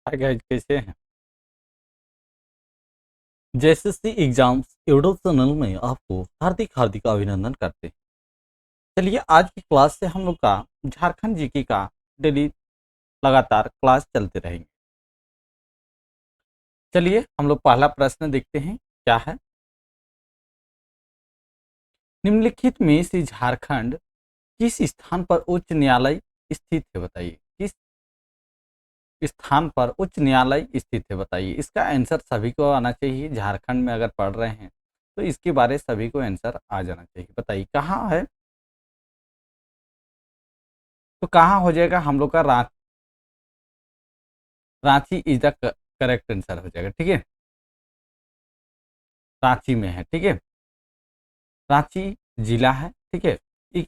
Hi guys, कैसे हैं। JSSC exams YouTube channel में आपको हार्दिक हार्दिक अभिनंदन करते हैं। चलिए, आज की क्लास से हम लोग का झारखंड जीके का डेली लगातार क्लास चलते रहेंगे। चलिए, हम लोग पहला प्रश्न देखते हैं क्या है। निम्नलिखित में से झारखंड किस स्थान पर उच्च न्यायालय स्थित है, बताइए। किस स्थान पर उच्च न्यायालय स्थित है, बताइए। इसका आंसर सभी को आना चाहिए। झारखंड में अगर पढ़ रहे हैं तो इसके बारे सभी को आंसर आ जाना चाहिए। बताइए कहाँ है। तो कहाँ हो जाएगा हम लोग का Ranchi is the correct answer हो जाएगा। ठीक है, रांची में है। ठीक है, रांची जिला है। ठीक है। ये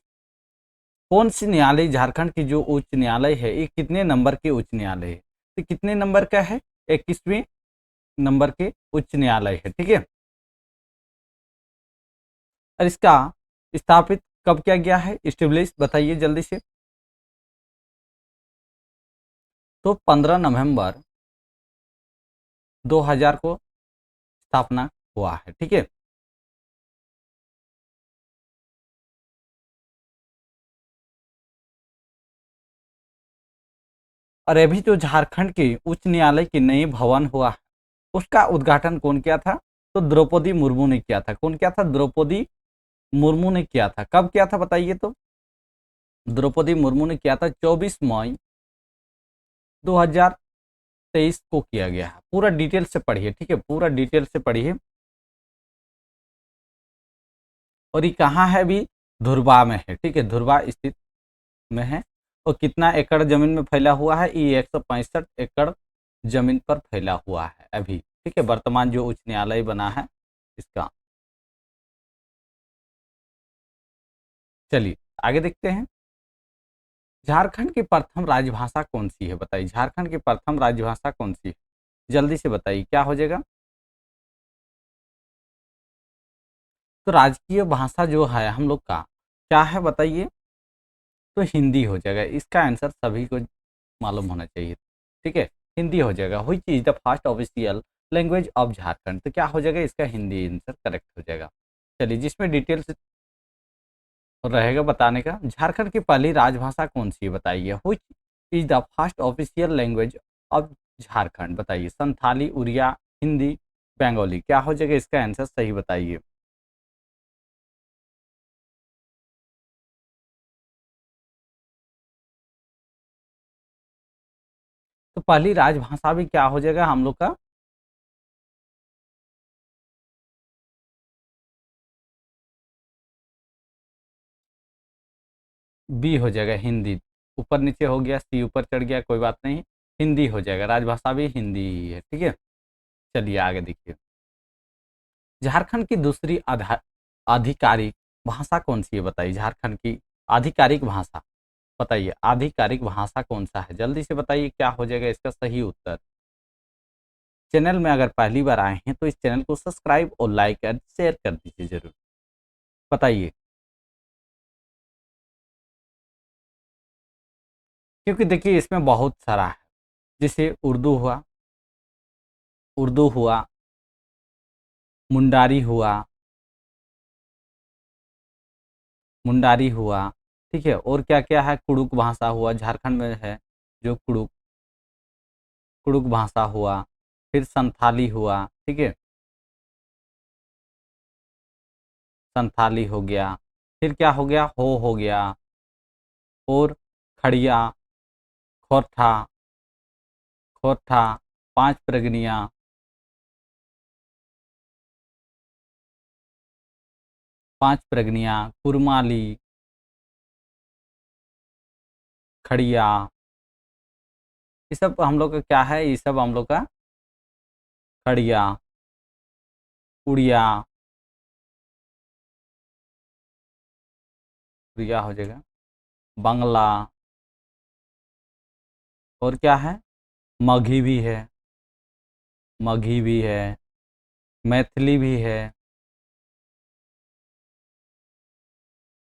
कौन सी न्यायालय, झारखंड की जो उच्च न्यायालय है, ये कितने नंबर के उच्च न्यायालय है। तो कितने नंबर का है। 21वें नंबर के उच्च न्यायालय है। ठीक है। और इसका स्थापित कब किया गया है, स्टेब्लिश बताइए जल्दी से। तो 15 नवंबर 2000 को स्थापना हुआ है। ठीक है। और अभी जो झारखंड के उच्च न्यायालय के नए भवन हुआ है, उसका उद्घाटन कौन किया था। तो द्रौपदी मुर्मू ने किया था। कौन किया था, द्रौपदी मुर्मू ने किया था। कब किया था बताइए। तो द्रौपदी मुर्मू ने किया था 24 मई 2023 को किया गया है। पूरा डिटेल से पढ़िए। ठीक है, पूरा डिटेल से पढ़िए। और ये कहाँ है अभी, धुरबा में है। ठीक है, धुरबा स्थित में है। और कितना एकड़ जमीन में फैला हुआ है, ये 165 एकड़ जमीन पर फैला हुआ है अभी। ठीक है, वर्तमान जो उच्च न्यायालय बना है इसका। चलिए आगे देखते हैं। झारखंड की प्रथम राजभाषा कौन सी है, बताइए। झारखंड की प्रथम राजभाषा कौन सी है, जल्दी से बताइए क्या हो जाएगा। तो राजकीय भाषा जो है हम लोग का क्या है, बताइए। तो हिंदी हो जाएगा। इसका आंसर सभी को मालूम होना चाहिए। ठीक है, हिंदी हो जाएगा। Which is the first official language of Jharkhand. तो क्या हो जाएगा, इसका हिंदी आंसर करेक्ट हो जाएगा। चलिए, जिसमें डिटेल्स रहेगा बताने का। झारखंड की पहली राजभाषा कौन सी है, बताइए। Which is the first official language of Jharkhand, बताइए। संथाली, उड़िया, हिंदी, बंगाली। क्या हो जाएगा इसका आंसर, सही बताइए। तो पहली राजभाषा भी क्या हो जाएगा हम लोग का, बी हो जाएगा, हिंदी। ऊपर नीचे हो गया, सी ऊपर चढ़ गया, कोई बात नहीं। हिंदी हो जाएगा, राजभाषा भी हिंदी ही है। ठीक है। चलिए आगे देखिए। झारखंड की दूसरी आधिकारिक भाषा कौन सी है, बताइए। झारखंड की आधिकारिक भाषा, बताइए। आधिकारिक भाषा कौन सा है, जल्दी से बताइए क्या हो जाएगा इसका सही उत्तर। चैनल में अगर पहली बार आए हैं तो इस चैनल को सब्सक्राइब और लाइक और शेयर कर दीजिए जरूर। बताइए, क्योंकि देखिए इसमें बहुत सारा है। जैसे उर्दू हुआ, मुंडारी हुआ, मुंडारी हुआ। ठीक है, और क्या क्या है, कुड़ुक भाषा हुआ, झारखंड में है जो कुड़ुक कुड़ुक भाषा हुआ। फिर संथाली हुआ। ठीक है, संथाली हो गया। फिर क्या हो गया, हो गया। और खड़िया, खोरठा, खोरठा, पांच प्रगनिया, पांच प्रगनिया, कुरमाली, खड़िया। ये सब हम लोग का क्या है, ये सब हम लोग का खड़िया, उड़िया, उड़िया हो जाएगा, बंगला। और क्या है, मगही भी है, मगही भी है, मैथिली भी है,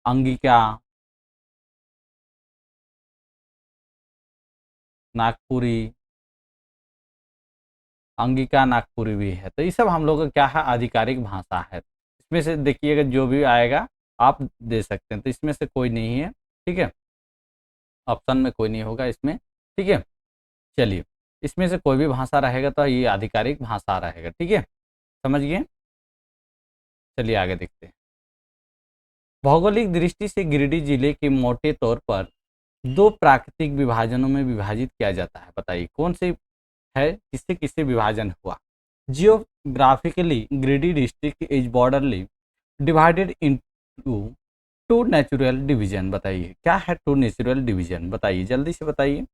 अंगिका, नागपुरी, अंगिका नागपुरी भी है। तो ये सब हम लोग का क्या है, आधिकारिक भाषा है। इसमें से देखिएगा जो भी आएगा आप दे सकते हैं, तो इसमें से कोई नहीं है, ठीक है, ऑप्शन में कोई नहीं होगा इसमें, ठीक है। चलिए, इसमें से कोई भी भाषा रहेगा तो ये आधिकारिक भाषा रहेगा, ठीक है, समझ गए। चलिए आगे देखते हैं। भौगोलिक दृष्टि से गिरिडीह जिले के मोटे तौर पर दो प्राकृतिक विभाजनों में विभाजित किया जाता है। बताइए कौन से है, किससे किससे विभाजन हुआ। Geographically Giridih district is borderly divided into two natural division. बताइए क्या है टू नेचुरल डिवीजन, बताइए जल्दी से बताइए।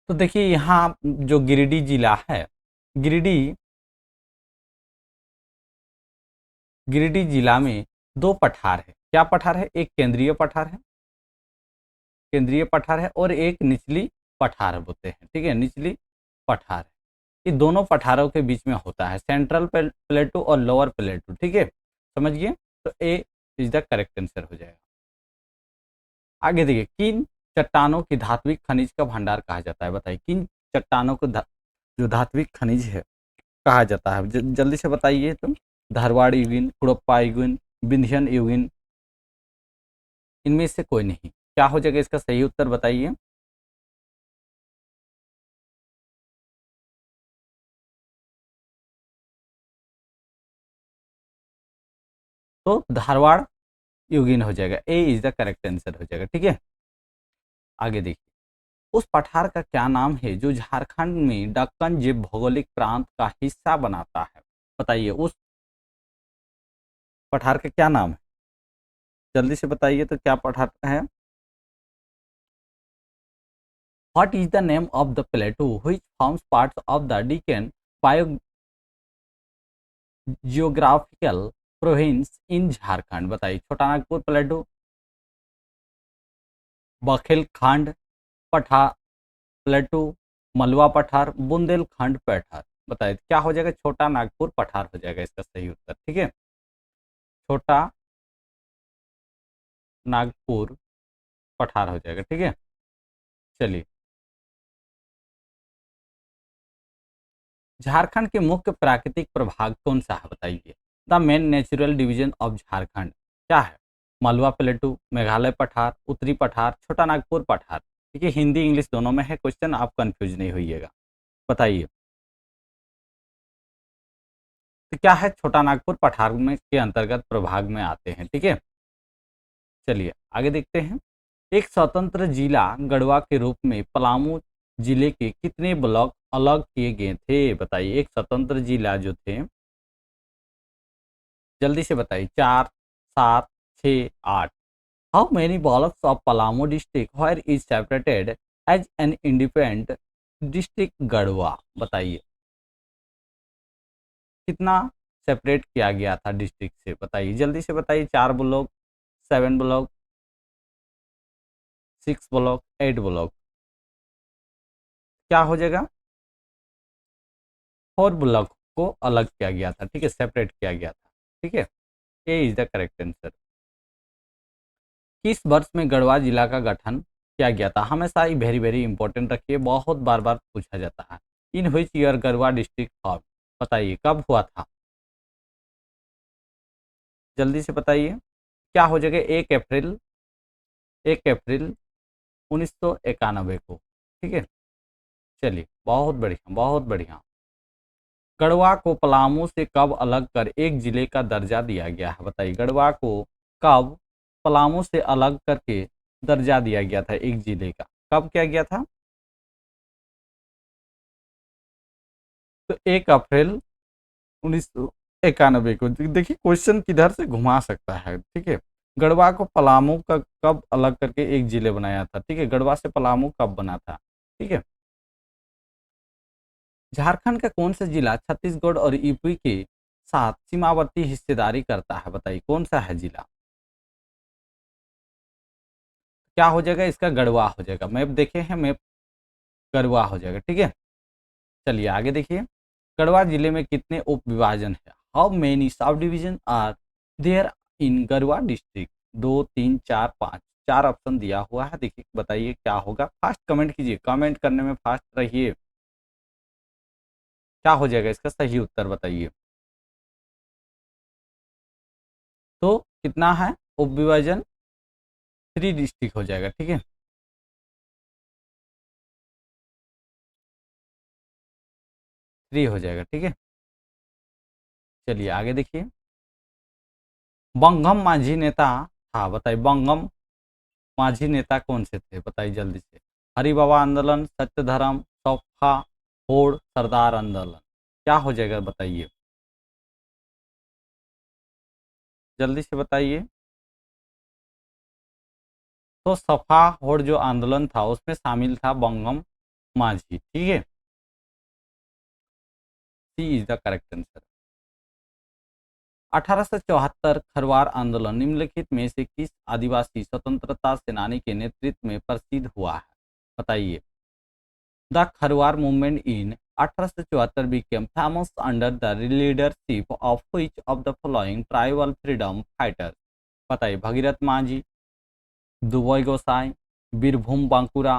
तो देखिए यहाँ जो गिरिडीह जिला है, गिरिडीह गिरिडीह जिला में दो पठार है। क्या पठार है, एक केंद्रीय पठार है, केंद्रीय पठार है, और एक निचली पठार बोलते हैं, ठीक है, निचली पठार है। ये दोनों पठारों के बीच में होता है, सेंट्रल प्लेटू और लोअर प्लेटू, ठीक है, समझिए। तो ए इज द करेक्ट आंसर हो जाएगा। आगे देखिए, किन चट्टानों की धात्विक खनिज का भंडार कहा जाता है। बताइए किन चट्टानों को जो धात्विक खनिज है कहा जाता है, जल्दी से बताइए तुम। धारवाड़ युगिन, कुड़प्पा युगिन, विंध्यन युगिन, इनमें से कोई नहीं। क्या हो जाएगा इसका सही उत्तर बताइए। तो धारवाड़ युगिन हो जाएगा, ए इज द करेक्ट आंसर हो जाएगा, ठीक है। आगे देखिए, उस पठार का क्या नाम है जो झारखंड में दक्कन जीव भौगोलिक प्रांत का हिस्सा बनाता है। बताइए उस पठार का क्या नाम है, जल्दी से बताइए तो क्या पठार है। What is the name of the प्लेटू which forms parts of the deacon biogeographical province इन झारखंड। बताइए छोटा नागपुर प्लेटू, बखेलखंड पठार प्लेटू, मलवा पठार, बुंदेलखंड पठार। बताइए क्या हो जाएगा, छोटा नागपुर पठार हो जाएगा इसका सही उत्तर, ठीक है, छोटा नागपुर पठार हो जाएगा, ठीक है। चलिए, झारखंड के मुख्य प्राकृतिक प्रभाग कौन सा है, बताइए। The main natural division of Jharkhand क्या है, मालवा प्लेटू, मेघालय पठार, उत्तरी पठार, छोटा नागपुर पठार। ठीक है, हिंदी इंग्लिश दोनों में है क्वेश्चन, आप कंफ्यूज नहीं होइएगा। बताइए तो क्या है, छोटा नागपुर पठार में के अंतर्गत प्रभाग में आते हैं, ठीक है। चलिए आगे देखते हैं। एक स्वतंत्र जिला गढ़वा के रूप में पलामू जिले के कितने ब्लॉक अलग किए गए थे। बताइए एक स्वतंत्र जिला जो थे, जल्दी से बताइए, 4, 7, 6, 8। How many blocks of Palamu district where is separated as an independent district Garhwa. बताइए कितना सेपरेट किया गया था डिस्ट्रिक्ट से, बताइए जल्दी से बताइए। 4 ब्लॉक, 7 ब्लॉक, 6 ब्लॉक, 8 ब्लॉक, क्या हो जाएगा। 4 ब्लॉक को अलग किया गया था, ठीक है, सेपरेट किया गया था, ठीक है, ए इज द करेक्ट आंसर। किस वर्ष में गढ़वा जिला का गठन किया गया था, हमेशा ही वेरी वेरी इंपॉर्टेंट रखिए, बहुत बार बार पूछा जाता है। In which year Garhwa district form, बताइए कब हुआ था, जल्दी से बताइए। क्या हो जाएगा, 1 अप्रैल 1 अप्रैल 1991 को, ठीक है। चलिए बहुत बढ़िया बहुत बढ़िया। गढ़वा को पलामू से कब अलग कर एक जिले का दर्जा दिया गया है। बताइए गढ़वा को कब पलामू से अलग करके दर्जा दिया गया था एक जिले का, कब किया गया था। तो 1 अप्रैल 1991 को। देखिए क्वेश्चन किधर से घुमा सकता है, ठीक है। गढ़वा को पलामू का कब अलग करके एक जिले बनाया था, ठीक है, गढ़वा से पलामू कब बना था, ठीक है। झारखंड का कौन सा जिला छत्तीसगढ़ और यूपी के साथ सीमावर्ती हिस्सेदारी करता है। बताइए कौन सा है जिला, क्या हो जाएगा इसका, गढ़वा हो जाएगा। मैप देखे हैं, मैप गढ़वा हो जाएगा, ठीक है। चलिए आगे देखिए, गढ़वा जिले में कितने उप विभाजन है, how many sub division are there in Garhwa district. 2, 3, 4, 5, 4 option दिया हुआ है, देखिए बताइए क्या होगा। फास्ट कमेंट कीजिए, कमेंट करने में फास्ट रहिए। क्या हो जाएगा इसका सही उत्तर बताइए। तो कितना है, उप विभाजन 3 डिस्ट्रिक्ट हो जाएगा, ठीक है। 3 हो जाएगा, ठीक है। चलिए आगे देखिए। बंगम माझी नेता था, बताइए बंगम माझी नेता कौन से थे, बताइए जल्दी से। हरि बाबा आंदोलन, सत्य धर्म, सौफा, होड़, सरदार आंदोलन, क्या हो जाएगा बताइए, जल्दी से बताइए। तो सफा होड़ जो आंदोलन था उसमें शामिल था बंगम माझी, ठीक है। C is the correct answer. 1874 Kharwar आंदोलन निम्नलिखित में से किस आदिवासी स्वतंत्रता सेनानी के नेतृत्व में प्रसिद्ध हुआ है, बताइए। The Kharwar movement in 1874 became famous under the leadership of which of the following tribal freedom fighters, बताइए। भगीरथ मांझी, दुबई गोसाई, बीरभूम बांकुरा,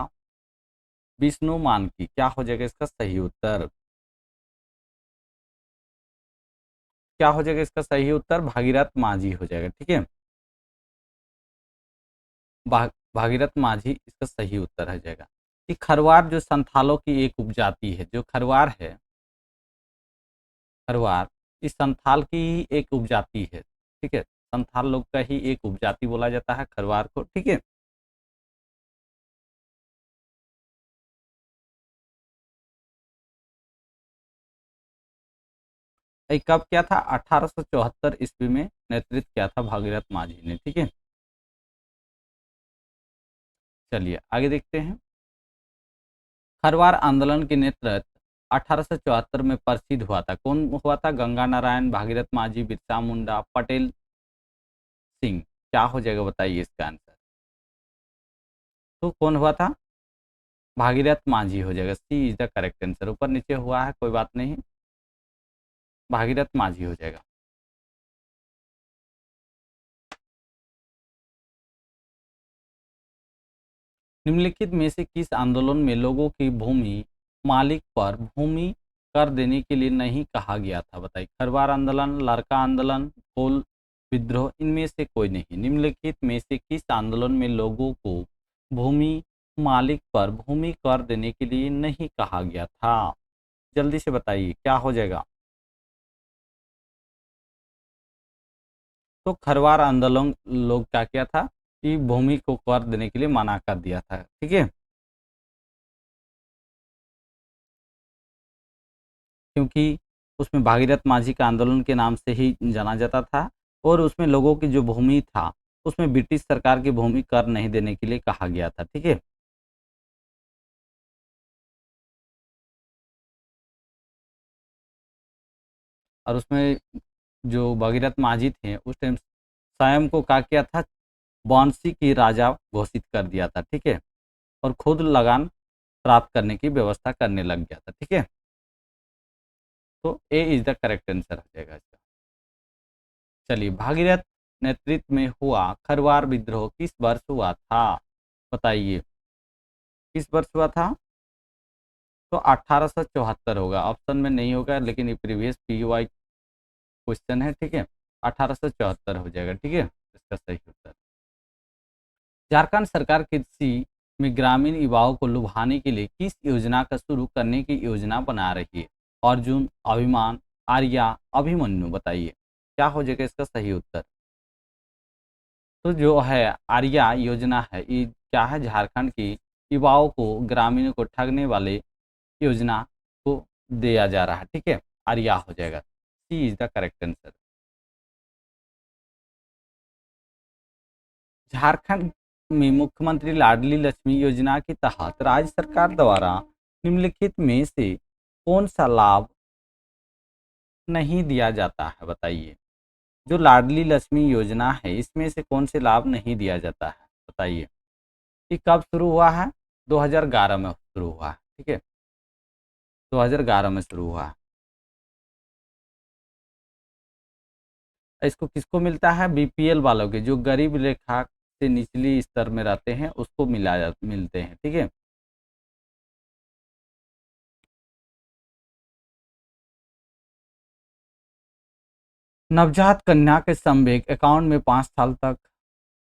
विष्णु मानकी, क्या हो जाएगा इसका सही उत्तर। क्या हो जाएगा इसका सही उत्तर, भागीरथ मांझी हो जाएगा, ठीक है। भागीरथ मांझी इसका सही उत्तर हो जाएगा। कि खरवार जो संथालों की एक उपजाति है, जो खरवार है, खरवार इस संथाल की ही एक उपजाति है, ठीक है। संथाल लोग का ही एक उपजाति बोला जाता है खरवार को, ठीक है। ये कब किया था, 1874 ईस्वी में नेतृत्व किया था भागीरथ मांझी ने, ठीक है। चलिए आगे देखते हैं। खरवार आंदोलन के नेतृत्व 1874 में प्रसिद्ध हुआ था, कौन हुआ था, गंगा नारायण, भागीरथ मांझी, बिरसा मुंडा, पटेल सिंह, क्या हो जाएगा बताइए इसका आंसर। तो कौन हुआ था, भागीरथ मांझी हो जाएगा, C is the correct answer. ऊपर नीचे हुआ है कोई बात नहीं, भागीरथ मांझी हो जाएगा। निम्नलिखित में से किस आंदोलन में लोगों की भूमि मालिक पर भूमि कर देने के लिए नहीं कहा गया था, बताइए। खरवार आंदोलन, लड़का आंदोलन, कोल विद्रोह, इनमें से कोई नहीं। निम्नलिखित में से किस आंदोलन में लोगों को भूमि मालिक पर भूमि कर देने के लिए नहीं कहा गया था, जल्दी से बताइए क्या हो जाएगा। तो खरवार आंदोलन लोग क्या किया था कि भूमि को कर देने के लिए मना कर दिया था, ठीक है। क्योंकि उसमें भागीरथ मांझी का आंदोलन के नाम से ही जाना जाता था, और उसमें लोगों की जो भूमि था उसमें ब्रिटिश सरकार की भूमि कर नहीं देने के लिए कहा गया था, ठीक है। और उसमें जो भगीरथ मांझी थे उस टाइम स्वयं को क्या किया था, वांसी की राजा घोषित कर दिया था, ठीक है। और खुद लगान प्राप्त करने की व्यवस्था करने लग गया था, ठीक है। तो ए इज द करेक्ट आंसर हो जाएगा इसका। चलिए, भागीरथ नेतृत्व में हुआ खरवार विद्रोह किस वर्ष हुआ था, बताइए किस वर्ष हुआ था। तो 1874 होगा, ऑप्शन में नहीं होगा, लेकिन ये प्रीवियस पीवाई क्वेश्चन है, ठीक है। 1874 हो जाएगा, ठीक है इसका सही उत्तर। झारखंड सरकार कृषि में ग्रामीण युवाओं को लुभाने के लिए किस योजना का शुरू करने की योजना बना रही है, अर्जुन, अभिमान, आर्या, अभिमन्यु, बताइए क्या हो जाएगा इसका सही उत्तर। तो जो है आर्या योजना है, ये क्या है, झारखंड की युवाओं को ग्रामीणों को ठगने वाले योजना को दिया जा रहा है, ठीक है। आर्या हो जाएगा, C is the correct answer. Jharkhand में मुख्यमंत्री लाडली लक्ष्मी योजना के तहत राज्य सरकार द्वारा निम्नलिखित में से कौन सा लाभ नहीं दिया जाता है, बताइए। जो लाडली लक्ष्मी योजना है इसमें से कौन से लाभ नहीं दिया जाता है, बताइए। ये कब शुरू हुआ है, 2011 में शुरू हुआ है, ठीक है। 2011 में शुरू हुआ है। इसको किसको मिलता है, बीपीएल वालों के, जो गरीब रेखा से निचली स्तर में रहते हैं उसको मिलते हैं, ठीक है। नवजात कन्या के संवेग अकाउंट में 5 साल तक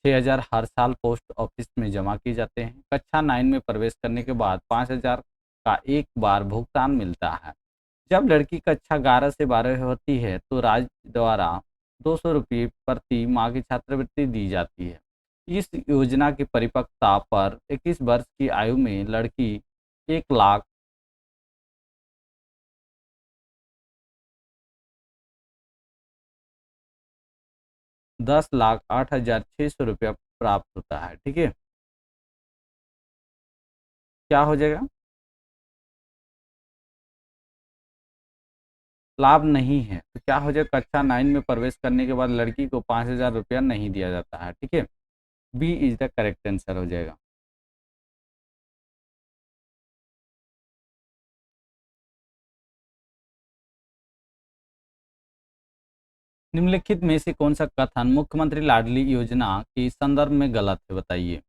6,000 हर साल पोस्ट ऑफिस में जमा किए जाते हैं। कक्षा 9 में प्रवेश करने के बाद 5,000 का एक बार भुगतान मिलता है। जब लड़की कक्षा 11 से 12 होती है तो राज्य द्वारा 200 रुपये प्रति माह की छात्रवृत्ति दी जाती है। इस योजना की परिपक्वता पर 21 वर्ष की आयु में लड़की 1 लाख 10,08,600 रुपया प्राप्त होता है, ठीक है। क्या हो जाएगा? लाभ नहीं है तो क्या हो जाएगा? कक्षा 9 में प्रवेश करने के बाद लड़की को 5,000 रुपया नहीं दिया जाता है, ठीक है। B is the correct answer हो जाएगा। निम्नलिखित में से कौन सा कथन मुख्यमंत्री लाडली योजना के संदर्भ में गलत है, बताइए।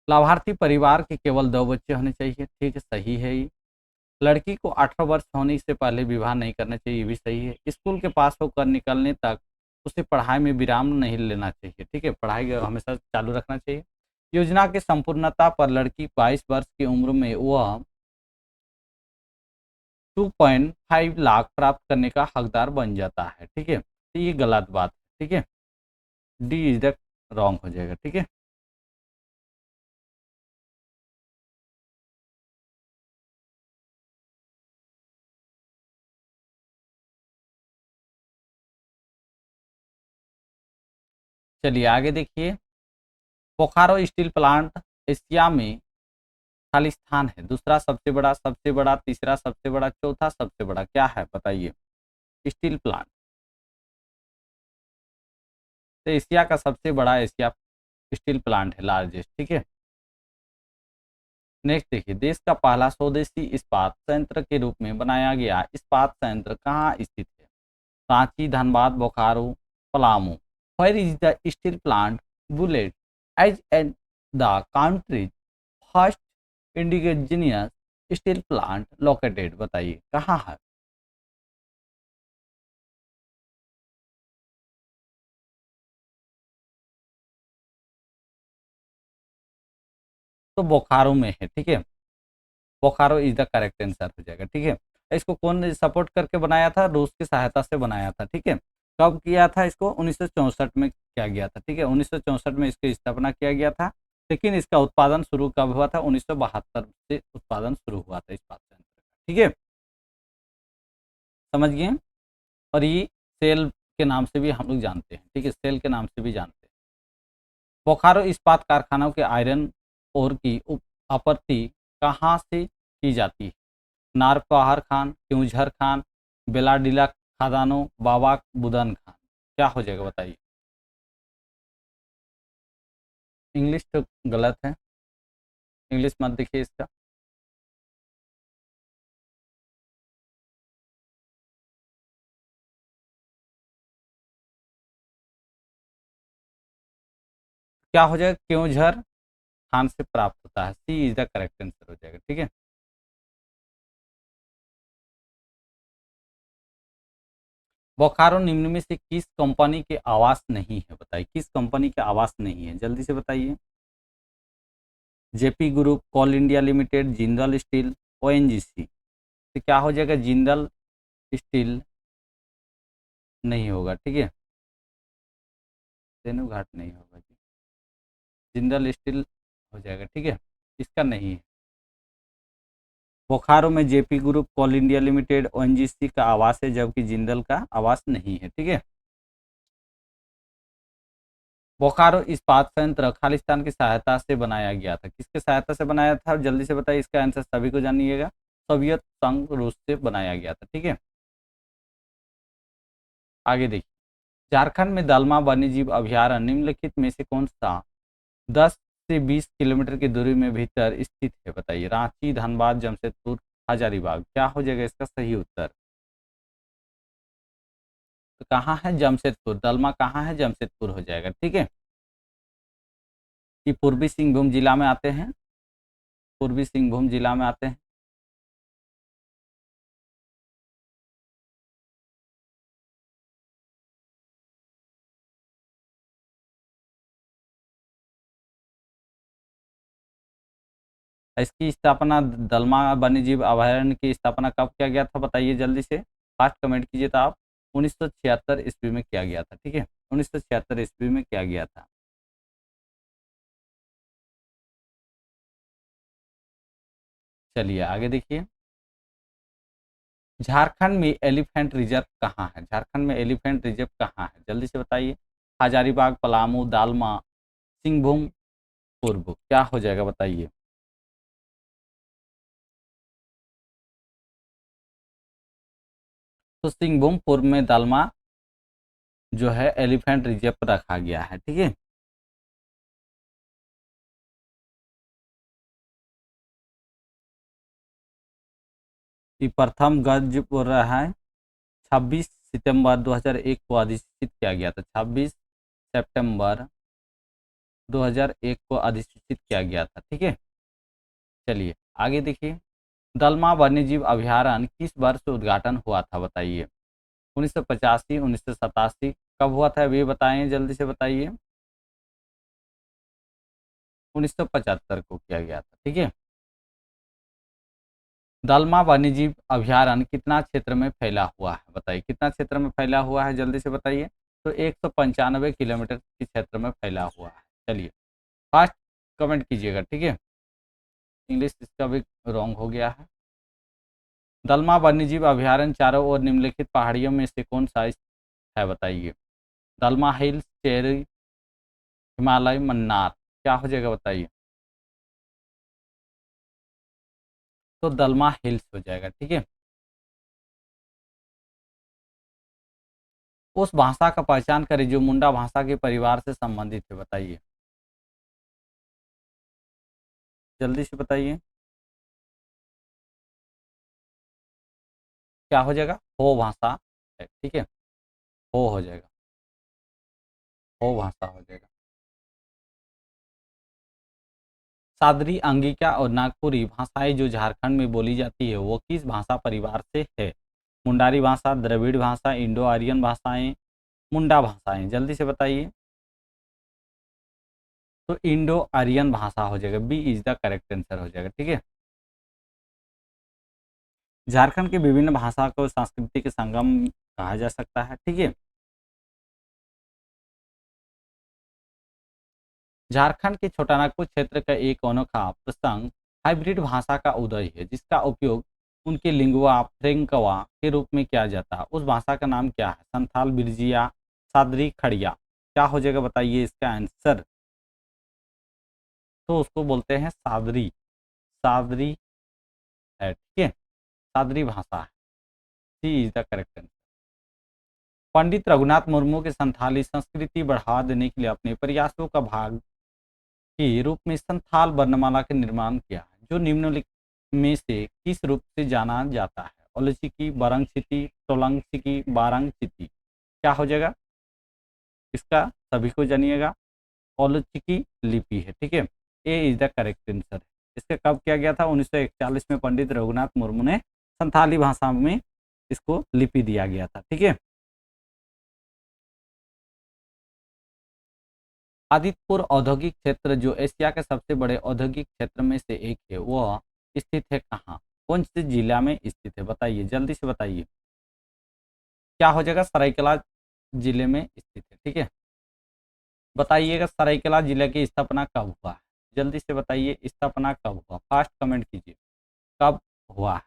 लाभार्थी परिवार के केवल 2 बच्चे होने चाहिए, ठीक है, सही है ये। लड़की को 18 वर्ष होने से पहले विवाह नहीं करना चाहिए, ये भी सही है। स्कूल के पास होकर निकलने तक उसे पढ़ाई में विराम नहीं लेना चाहिए, ठीक है, पढ़ाई हमेशा चालू रखना चाहिए। योजना की संपूर्णता पर लड़की 22 वर्ष की उम्र में वह 2.5 लाख प्राप्त करने का हकदार बन जाता है, ठीक है, तो ये गलत बात है, ठीक है। डी इज द रॉन्ग हो जाएगा, ठीक है। चलिए आगे देखिए। बोकारो स्टील प्लांट एशिया में खालिस्तान है, दूसरा सबसे बड़ा, तीसरा सबसे बड़ा, चौथा सबसे बड़ा, क्या है बताइए। स्टील प्लांट तो एशिया का सबसे बड़ा एशिया स्टील प्लांट है, लार्जेस्ट, ठीक है। नेक्स्ट देखिए, देश का पहला स्वदेशी इस्पात संयंत्र के रूप में बनाया गया इस्पात संयंत्र कहाँ स्थित है? Ranchi, Dhanbad, Bokaro, Palamu. Where is the steel plant bullet as and the country's first indigenous steel plant located, बताइए कहाँ है? तो बोकारो में है, ठीक है। Bokaro is the correct answer हो जाएगा, ठीक है। इसको कौन ने सपोर्ट करके बनाया था? रूस की सहायता से बनाया था, ठीक है। कब किया था इसको? 1964 में किया गया था, ठीक है। 1964 में इसकी स्थापना किया गया था, लेकिन इसका उत्पादन शुरू कब हुआ था? 1972 से उत्पादन शुरू हुआ था इस्पात संयंत्र का, ठीक है, समझ गए। और ये सेल के नाम से भी हम लोग जानते हैं, ठीक है, सेल के नाम से भी जानते हैं। बोकारो इस्पात कारखानों के आयरन ओर की आपूर्ति कहाँ से की जाती है? नारपहार खान, क्यूझर खान, बेलाडीला खदानों, बाबा बुदन खान, क्या हो जाएगा बताइए। इंग्लिश तो गलत है, इंग्लिश मत देखिए इसका। क्या हो जाएगा? क्यूझर खान से प्राप्त होता है, C is the correct answer हो जाएगा, ठीक है। बोकारो निम्न में से किस कंपनी के आवास नहीं है, बताइए किस कंपनी के आवास नहीं है, जल्दी से बताइए। JP group, Coal India Limited, Jindal steel, ONGC. तो क्या हो जाएगा? जिंदल स्टील नहीं होगा, ठीक है, तेनू घाट नहीं होगा जी, जिंदल स्टील हो जाएगा, ठीक है, इसका नहीं है। बोकारो में JP group, Coal India limited, ONGC का आवास है, जबकि जिंदल का आवास नहीं है, ठीक है। बोकारो इस्पात संयंत्र खालिस्तान की सहायता से बनाया गया था, किसके सहायता से बनाया था? जल्दी से बताइए, इसका आंसर सभी को जानिएगा। सोवियत संघ रूस से बनाया गया था, ठीक है। आगे देखिए, झारखंड में दलमा वन्यजीव अभयारण्य निम्नलिखित में से कौन सा 10 से 20 किलोमीटर की दूरी में भीतर स्थित है, बताइए। रांची, धनबाद, जमशेदपुर, हजारीबाग, क्या हो जाएगा इसका सही उत्तर? तो कहाँ है? जमशेदपुर। दलमा कहाँ है? जमशेदपुर हो जाएगा। ठीक है, ये पूर्वी सिंहभूम जिला में आते हैं, पूर्वी सिंहभूम जिला में आते हैं। इसकी स्थापना, दलमा वन्यजीव अभयारण्य की स्थापना कब किया गया था बताइए जल्दी से, फास्ट कमेंट कीजिए। तो आप 1976 ईस्वी में किया गया था। ठीक है, 1976 ईस्वी में किया गया था। चलिए आगे देखिए, झारखंड में एलिफेंट रिजर्व कहाँ है? झारखंड में एलिफेंट रिजर्व कहाँ है जल्दी से बताइए। हजारीबाग, पलामू, दालमा, सिंहभूम, पूर्व, क्या हो जाएगा बताइए। तो सिंहभूम पूर्व में दालमा जो है एलिफेंट रिजर्व रखा गया है। ठीक है, ये प्रथम गज बोल रहा है 26 सितंबर 2001 को अधिसूचित किया गया था। 26 सितंबर 2001 को अधिसूचित किया गया था। ठीक है, चलिए आगे देखिए, दलमा वन्यजीव अभयारण्य किस वर्ष उद्घाटन हुआ था बताइए। 1985, 1987, कब हुआ था ये बताएं जल्दी से बताइए। 1975 को किया गया था। ठीक है, दलमा वन्यजीव अभयारण्य कितना क्षेत्र में फैला हुआ है बताइए, कितना क्षेत्र में फैला हुआ है जल्दी से बताइए। तो 195 किलोमीटर के क्षेत्र में फैला हुआ है। चलिए फास्ट कमेंट कीजिएगा। ठीक है, इंग्लिश इसका भी रॉन्ग हो गया है। दलमा वन्यजीव अभयारण्य चारों ओर निम्नलिखित पहाड़ियों में से कौन सा है बताइए। दलमा हिल्स, चेरी, हिमालय, मन्नार, क्या हो जाएगा बताइए। तो दलमा हिल्स हो जाएगा। ठीक है, उस भाषा का पहचान करें जो मुंडा भाषा के परिवार से संबंधित है बताइए, जल्दी से बताइए। क्या हो जाएगा? हो भाषा है। ठीक है, हो जाएगा, हो भाषा हो जाएगा। सादरी, अंगिका और नागपुरी भाषाएं जो झारखंड में बोली जाती है वो किस भाषा परिवार से है? मुंडारी भाषा, द्रविड़ भाषा, इंडो आर्यन भाषाएं, मुंडा भाषाएं, जल्दी से बताइए। तो इंडो आर्यन भाषा हो जाएगा, B is the correct answer हो जाएगा। ठीक है, झारखंड की विभिन्न भाषा को संस्कृति के संगम कहा जा सकता है। ठीक है, झारखंड के छोटानागपुर क्षेत्र का एक अनोखा प्रसंग हाइब्रिड भाषा का उदय है जिसका उपयोग उनके लिंगुआ फ्रेंकवा के रूप में किया जाता है। उस भाषा का नाम क्या है? संथाल, बिरजिया, सादरी, खड़िया, क्या हो जाएगा बताइए इसका आंसर। तो उसको बोलते हैं सादरी, सादरी है। ठीक है, सादरी भाषा है, C is the correct answer. Pandit Raghunath Murmu के संथाली संस्कृति बढ़ावा देने के लिए अपने प्रयासों का भाग के रूप में संथाल वर्णमाला के निर्माण किया है जो निम्नलिखित में से किस रूप से जाना जाता है? ओलचिकी, बारंगचिती, सोलंगचिकी, बारंगचिती, क्या हो जाएगा इसका? सभी को जानिएगा, ओलचिकी लिपि है। ठीक है, ए इज द करेक्ट आंसर। इसका कब किया गया था? 1941 में पंडित रघुनाथ मुर्मू ने संथाली भाषा में इसको लिपि दिया गया था। ठीक है, आदित्यपुर औद्योगिक क्षेत्र जो एशिया के सबसे बड़े औद्योगिक क्षेत्र में से एक है वह स्थित है कहाँ? कौन से जिला में स्थित है बताइए, जल्दी से बताइए। क्या हो जाएगा? सरायकेला जिले में स्थित है। ठीक है, बताइएगा सरायकेला जिले की स्थापना कब हुआ है? जल्दी से बताइए, स्थापना कब हुआ? फास्ट कमेंट कीजिए, कब हुआ है?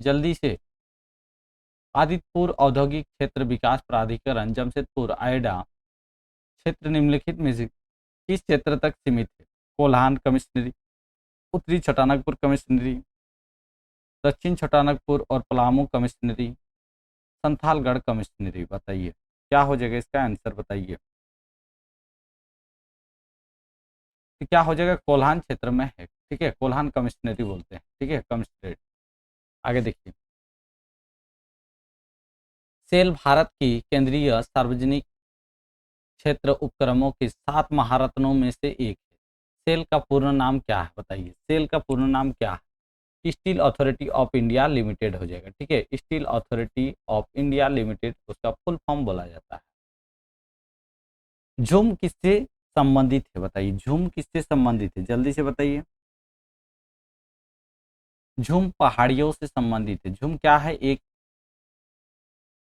जल्दी से। आदित्यपुर औद्योगिक क्षेत्र विकास प्राधिकरण जमशेदपुर आयडा क्षेत्र निम्नलिखित में से किस क्षेत्र तक सीमित है? कोल्हान कमिश्नरी, उत्तरी छोटानागपुर कमिश्नरी, दक्षिण छोटानागपुर और पलामू कमिश्नरी, संथालगढ़ कमिश्नरी, बताइए क्या हो जाएगा इसका आंसर बताइए। तो क्या हो जाएगा? कोल्हान क्षेत्र में है। ठीक है, कोल्हान कमिश्नरी बोलते हैं। ठीक है, कमिश्नरेट। आगे देखिए, सेल भारत की केंद्रीय सार्वजनिक क्षेत्र उपक्रमों के 7 महारत्नों में से एक है। सेल का पूर्ण नाम क्या है बताइए? सेल का पूर्ण नाम क्या है? Steel authority of India limited हो जाएगा, ठीक है। Steel authority of India limited उसका फुल फॉर्म बोला जाता है। झुम किससे संबंधित है बताइए? झुम किससे संबंधित है? जल्दी से बताइए। झुम पहाड़ियों से संबंधित है। झुम क्या है? एक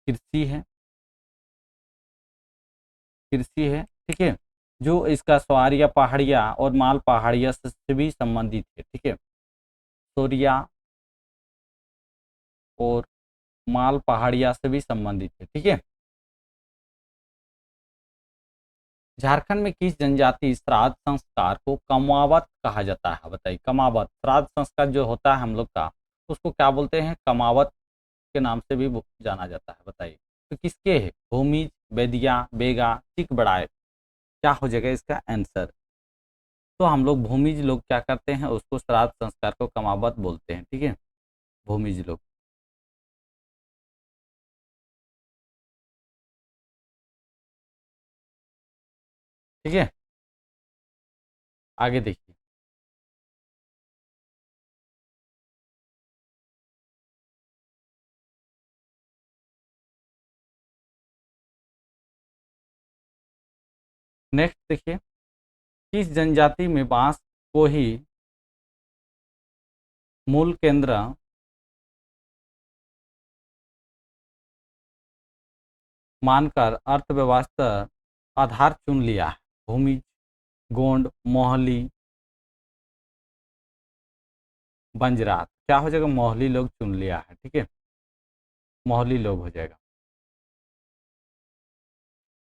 कृषि है, कृषि है, ठीक है। जो इसका स्वारिया पहाड़िया और माल पहाड़िया से भी संबंधित है, ठीक है। सोरिया और माल पहाड़िया से भी संबंधित है, ठीक है। झारखंड में किस जनजाति श्राद्ध संस्कार को कमावत कहा जाता है बताइए? कमावत श्राद्ध संस्कार जो होता है हम लोग का, उसको क्या बोलते हैं? कमावत के नाम से भी जाना जाता है, बताइए। तो किसके है? भूमिज, बेदिया, बेगा, चिक बड़ाय, क्या हो जाएगा इसका आंसर? तो हम लोग भूमिज लोग क्या करते हैं, उसको श्राद्ध संस्कार को कमावत बोलते हैं, ठीक है। भूमिज लोग, ठीक है। आगे देखिए, नेक्स्ट देखिए, किस जनजाति में बांस को ही मूल केंद्र मानकर अर्थव्यवस्था आधार चुन लिया है? भूमि, गोंड, मोहली, बंजरा, क्या हो जाएगा? मोहली लोग चुन लिया है, ठीक है। मोहली लोग हो जाएगा।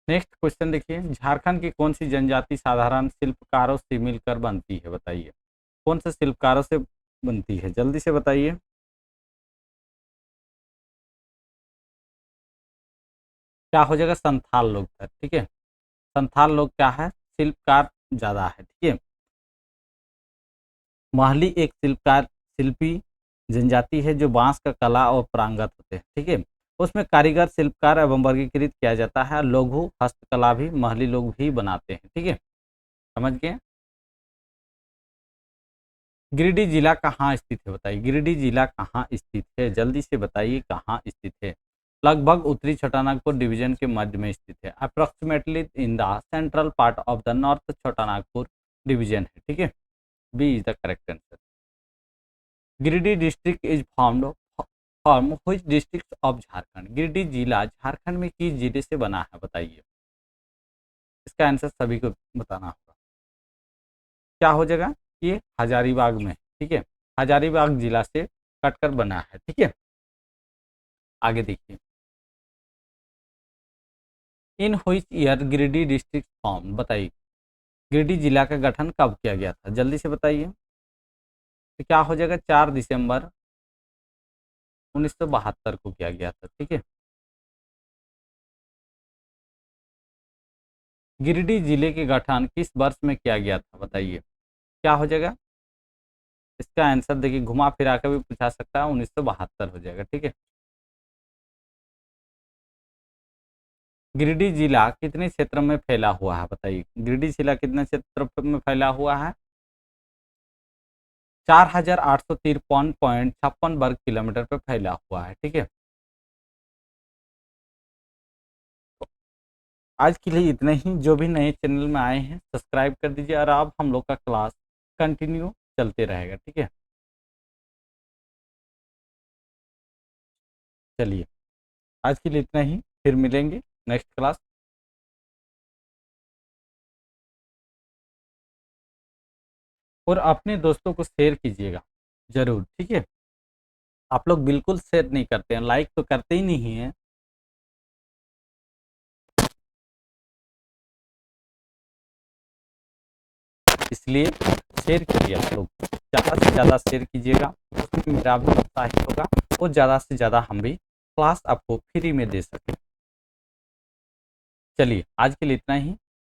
नेक्स्ट क्वेश्चन देखिए, झारखंड की कौन सी जनजाति साधारण शिल्पकारों से मिलकर बनती है बताइए? कौन से शिल्पकारों से बनती है? जल्दी से बताइए। क्या हो जाएगा? संथाल लोग है, ठीक है। संथाल लोग क्या है? शिल्पकार ज्यादा है, ठीक है। महली एक शिल्पकार शिल्पी जनजाति है जो बांस का कला और प्रांगत होते हैं, ठीक है। उसमें कारीगर शिल्पकार एवं वर्गीकृत किया जाता है। लघु हस्तकला भी महली लोग भी बनाते हैं, ठीक है। समझ गए? गिरिडीह जिला कहाँ स्थित है बताइए? गिरिडीह जिला कहाँ स्थित है? जल्दी से बताइए कहाँ स्थित है? लगभग उत्तरी छोटानागपुर डिवीजन के मध्य में स्थित है। Approximately in the central part of the north Chhotanagpur division है, ठीक है। B is the correct answer. Giridih district is form which district of Jharkhand? Giridih जिला झारखंड में किस जिले से बना है बताइए? इसका आंसर सभी को बताना होगा। क्या हो जाएगा? ये हजारीबाग में, ठीक है। हजारीबाग जिला से कटकर बना है, ठीक है। आगे देखिए, in which year Giridih district form बताइए? गिरिडीह जिला का गठन कब किया गया था? जल्दी से बताइए। तो क्या हो जाएगा? 4 दिसंबर 1972 को किया गया था, ठीक है। गिरिडीह जिले के गठन किस वर्ष में किया गया था बताइए? क्या हो जाएगा? इसका आंसर देखिए, घुमा फिरा कर भी पूछा सकता है, 1972 हो जाएगा, ठीक है। गिरिडीह जिला कितने क्षेत्र में फैला हुआ है बताइए? गिरिडीह जिला कितने क्षेत्र में फैला हुआ है? 4853.56 वर्ग किलोमीटर पर फैला हुआ है, ठीक है। आज के लिए इतना ही। जो भी नए चैनल में आए हैं सब्सक्राइब कर दीजिए, और अब हम लोग का क्लास कंटिन्यू चलते रहेगा, ठीक है। चलिए, आज के लिए इतना ही, फिर मिलेंगे नेक्स्ट क्लास। और अपने दोस्तों को शेयर कीजिएगा जरूर, ठीक है। आप लोग बिल्कुल शेयर नहीं करते हैं, लाइक तो करते ही नहीं है, इसलिए शेयर कीजिए। आप लोग ज़्यादा से ज़्यादा शेयर कीजिएगा, उसमें मेरा भी उत्साहित होगा और ज़्यादा से ज़्यादा हम भी क्लास आपको फ्री में दे सकें। चलिए, आज के लिए इतना ही।